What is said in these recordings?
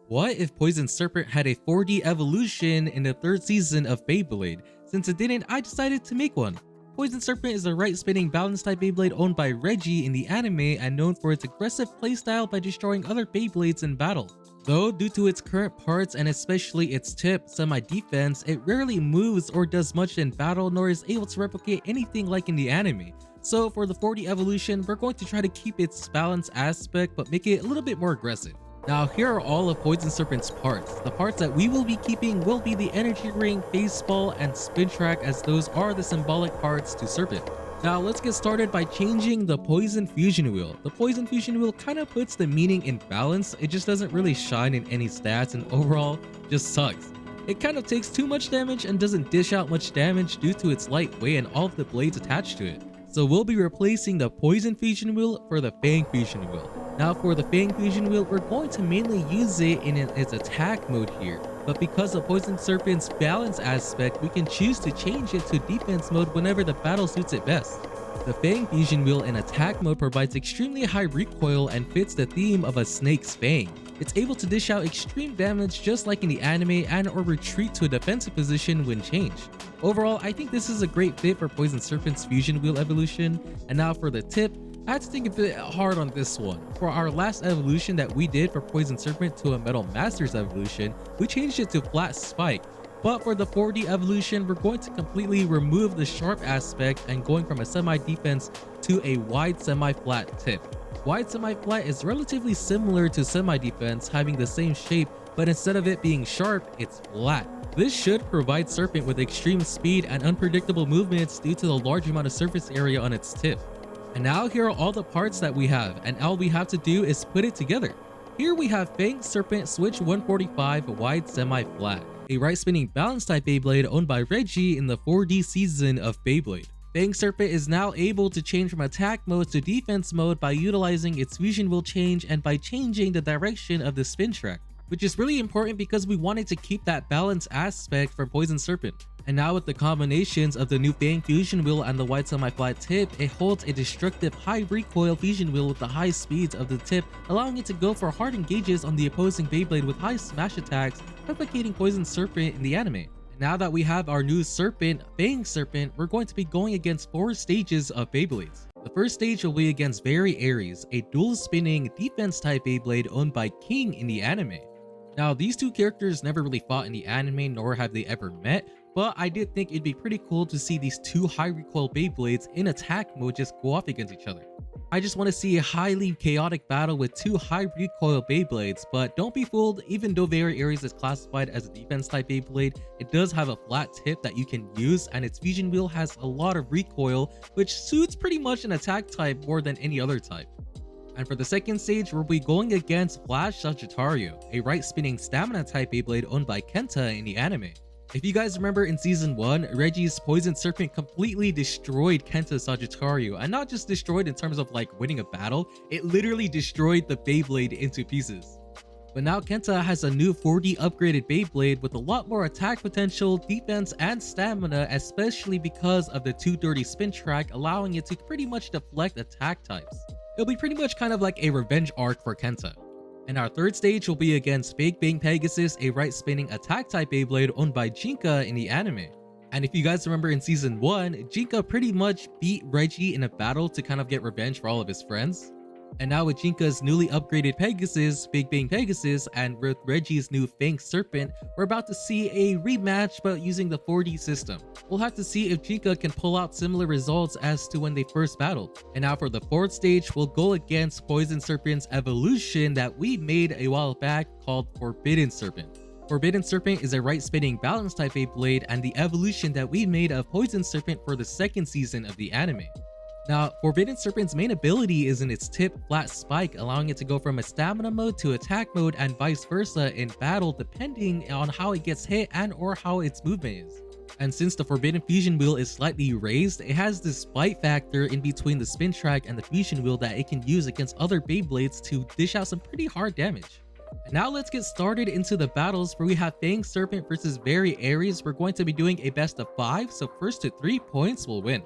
What if Poison Serpent had a 4D evolution in the third season of Beyblade? Since it didn't, I decided to make one. Poison Serpent is a right-spinning balance type Beyblade owned by Reggie in the anime and known for its aggressive playstyle by destroying other Beyblades in battle. Though, due to its current parts and especially its tip, semi-defense, it rarely moves or does much in battle nor is able to replicate anything like in the anime. So for the 4D evolution, we're going to try to keep its balance aspect but make it a little bit more aggressive. Now here are all of Poison Serpent's parts. The parts that we will be keeping will be the energy ring, face ball, and spin track, as those are the symbolic parts to Serpent. Now let's get started by changing the Poison Fusion Wheel. The Poison Fusion Wheel kind of puts the meaning in balance. It just doesn't really shine in any stats and overall just sucks. It kind of takes too much damage and doesn't dish out much damage due to its light weight and all of the blades attached to it. So we'll be replacing the Poison Fusion Wheel for the Fang Fusion Wheel. Now for the Fang Fusion Wheel, we're going to mainly use it in its attack mode here. But because of Poison Serpent's balance aspect, we can choose to change it to defense mode whenever the battle suits it best. The Fang Fusion Wheel in attack mode provides extremely high recoil and fits the theme of a snake's fang. It's able to dish out extreme damage just like in the anime and or retreat to a defensive position when changed. Overall, I think this is a great fit for Poison Serpent's Fusion Wheel evolution. And now for the tip, I had to think a bit hard on this one. For our last evolution that we did for Poison Serpent to a Metal Masters evolution, we changed it to Flat Spike. But for the 4D evolution, we're going to completely remove the sharp aspect and going from a semi-defense to a wide semi-flat tip. Wide semi-flat is relatively similar to semi-defense, having the same shape, but instead of it being sharp, it's flat. This should provide Serpent with extreme speed and unpredictable movements due to the large amount of surface area on its tip. And now here are all the parts that we have, and all we have to do is put it together. Here we have Fang Serpent Switch 145 Wide Semi-Flat, a right-spinning balance type Beyblade owned by Reggie in the 4D season of Beyblade. Fang Serpent is now able to change from attack mode to defense mode by utilizing its fusion wheel change and by changing the direction of the spin track, which is really important because we wanted to keep that balance aspect for Poison Serpent. And now with the combinations of the new Fang Fusion Wheel and the wide semi-flat tip, it holds a destructive high recoil fusion wheel with the high speeds of the tip, allowing it to go for hard engages on the opposing Beyblade with high smash attacks, replicating Poison Serpent in the anime. And now that we have our new Serpent, Fang Serpent, we're going to be going against 4 stages of Beyblades. The first stage will be against Variares, a dual spinning defense type Beyblade owned by King in the anime. Now, these two characters never really fought in the anime, nor have they ever met, but I did think it'd be pretty cool to see these two high recoil Beyblades in attack mode just go off against each other. I just want to see a highly chaotic battle with two high recoil Beyblades, but don't be fooled, even though Variares is classified as a defense type Beyblade, it does have a flat tip that you can use, and its fusion wheel has a lot of recoil, which suits pretty much an attack type more than any other type. And for the second stage, we'll be going against Flash Sagittario, a right-spinning stamina type Beyblade owned by Kenta in the anime. If you guys remember in season 1, Reggie's Poison Serpent completely destroyed Kenta's Sagittario, and not just destroyed in terms of like winning a battle, it literally destroyed the Beyblade into pieces. But now Kenta has a new 4D upgraded Beyblade with a lot more attack potential, defense, and stamina, especially because of the 230 spin track, allowing it to pretty much deflect attack types. It'll be pretty much kind of like a revenge arc for Kenta. And our third stage will be against Big Bang Pegasus, a right-spinning attack type Beyblade owned by Jinka in the anime. And if you guys remember in season 1, Jinka pretty much beat Reggie in a battle to kind of get revenge for all of his friends. And now with Jinka's newly upgraded Pegasus, Big Bang Pegasus, and with Reggie's new Fang Serpent, we're about to see a rematch but using the 4D system. We'll have to see if Jinka can pull out similar results as to when they first battled. And now for the fourth stage, we'll go against Poison Serpent's evolution that we made a while back called Forbidden Serpent. Forbidden Serpent is a right-spinning balance type Beyblade and the evolution that we made of Poison Serpent for the second season of the anime. Now, Forbidden Serpent's main ability is in its tip flat spike, allowing it to go from a stamina mode to attack mode and vice versa in battle depending on how it gets hit and or how its movement is. And since the Forbidden Fusion Wheel is slightly raised, it has this bite factor in between the spin track and the fusion wheel that it can use against other Beyblades to dish out some pretty hard damage. And now let's get started into the battles where we have Fang Serpent versus Variares. We're going to be doing a best of 5, so first to 3 points will win.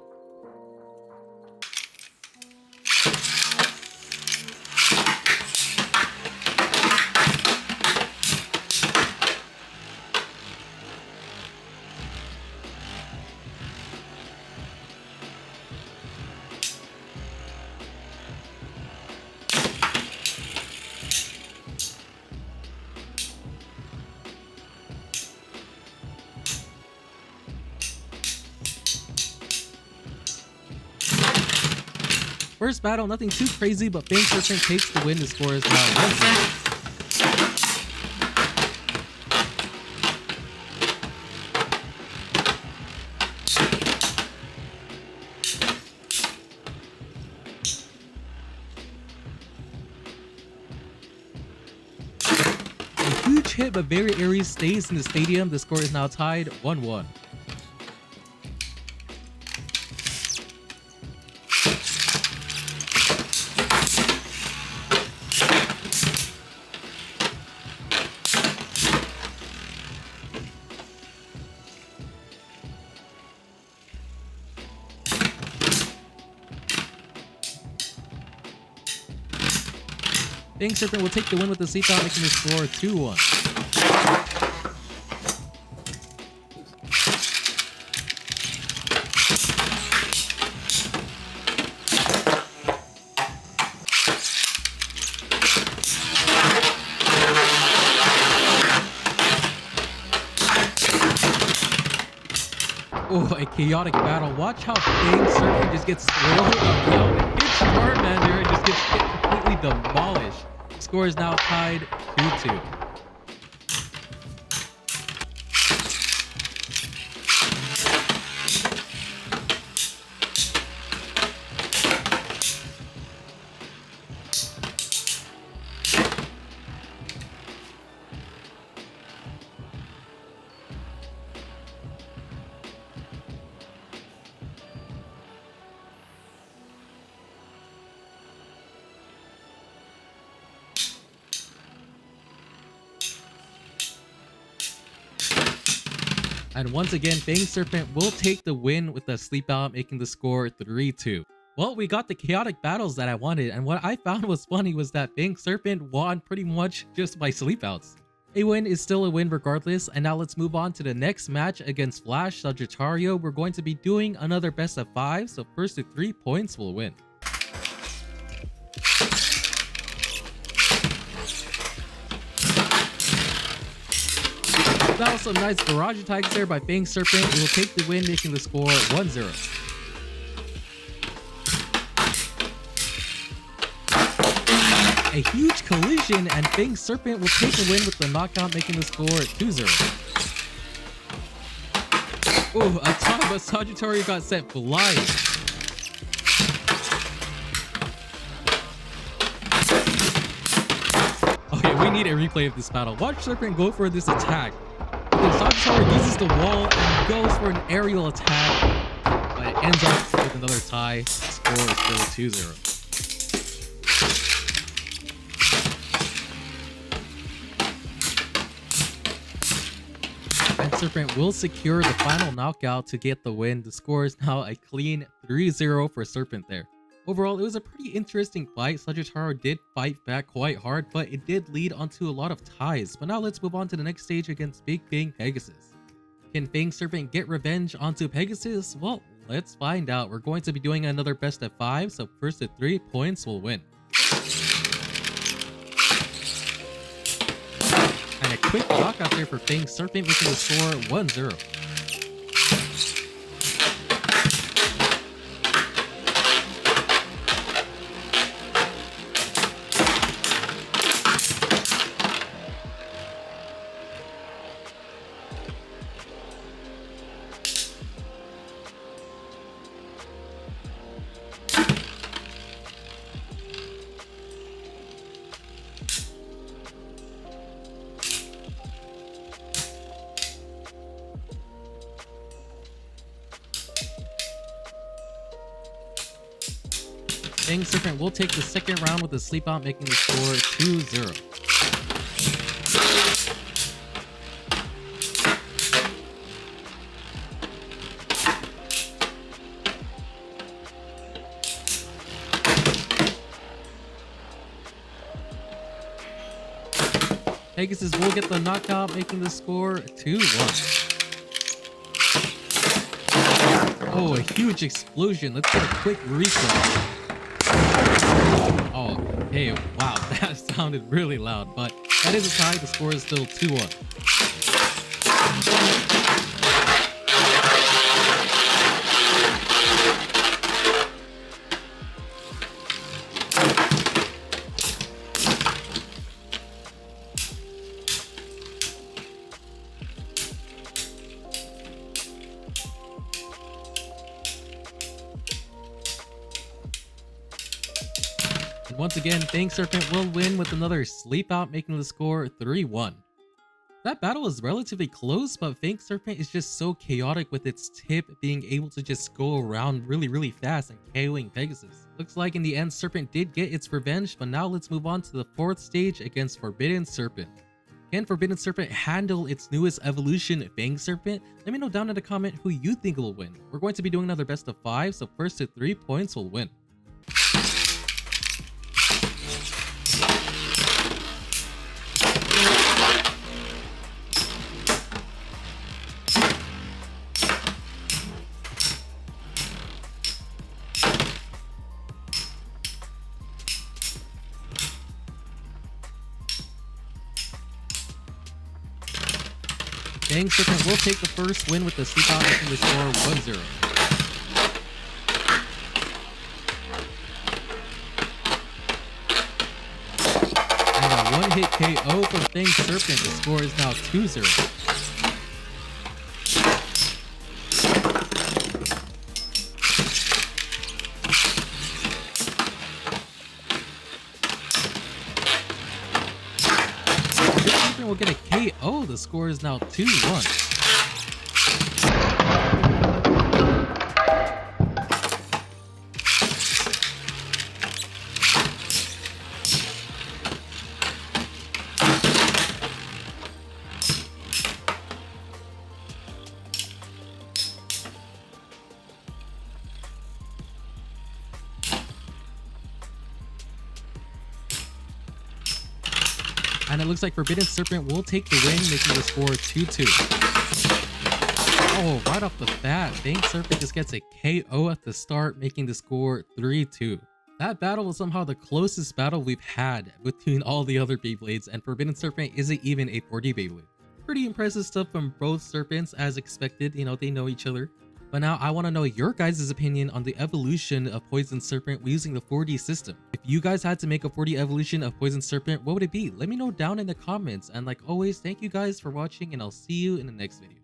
first battle, nothing too crazy, but Fang Serpent takes the win. The score is now 1-0. A huge hit, but Variares stays in the stadium. The score is now tied 1-1. Fang Serpent will take the win with the sleep out, making the score 2-1. Oh, a chaotic battle. Watch how Fang Serpent just gets thrown down. Hits Charmander and just gets completely demolished. Score is now tied 2-2. And once again, Fang Serpent will take the win with a sleep out, making the score 3-2. Well, we got the chaotic battles that I wanted, and what I found was funny was that Fang Serpent won pretty much just by sleep outs. A win is still a win regardless, and now let's move on to the next match against Flash Sagittario. We're going to be doing another best of 5, so first to 3 points will win. That was some nice barrage attacks there by Fang Serpent. It will take the win, making the score 1-0. A huge collision, and Fang Serpent will take the win with the knockout, making the score 2-0. Oh, a time, but Sagittario got sent flying. Okay, we need a replay of this battle. Watch Serpent go for this attack. Sagittario uses the wall and goes for an aerial attack, but it ends up with another tie. The score is still 2-0. And Serpent will secure the final knockout to get the win. The score is now a clean 3-0 for Serpent there. Overall, it was a pretty interesting fight. Sagittario did fight back quite hard, but it did lead onto a lot of ties. But now let's move on to the next stage against Big Fang Pegasus. Can Fang Serpent get revenge onto Pegasus? Well, let's find out. We're going to be doing another best of 5, so first to 3 points will win. And a quick knockout there for Fang Serpent, making the score 1-0. Fang Serpent will take the second round with a sleep out, making the score 2-0. Pegasus will get the knockout, making the score 2-1. Oh, a huge explosion. Let's get a quick replay. Oh, hey, wow, that sounded really loud, but that is a tie. The score is still 2-1. Once again, Fang Serpent will win with another sleep out, making the score 3-1. That battle was relatively close, but Fang Serpent is just so chaotic with its tip being able to just go around really fast and KOing Pegasus. Looks like in the end Serpent did get its revenge, but now let's move on to the 4th stage against Forbidden Serpent. Can Forbidden Serpent handle its newest evolution, Fang Serpent? Let me know down in the comment who you think will win. We're going to be doing another best of 5, so first to 3 points will win. Fang Serpent will take the first win with the sleep out, making the score 1-0. And a one-hit KO from Fang Serpent. The score is now 2-0. Will get a KO. The score is now 2-1. And it looks like Forbidden Serpent will take the win, making the score 2-2. Oh, right off the bat, Fang Serpent just gets a KO at the start, making the score 3-2. That battle was somehow the closest battle we've had between all the other Beyblades, and Forbidden Serpent isn't even a 4D Beyblade. Pretty impressive stuff from both Serpents, as expected. You know, they know each other. But now I want to know your guys' opinion on the evolution of Poison Serpent using the 4D system. If you guys had to make a 4D evolution of Poison Serpent, what would it be? Let me know down in the comments. And like always, thank you guys for watching, and I'll see you in the next video.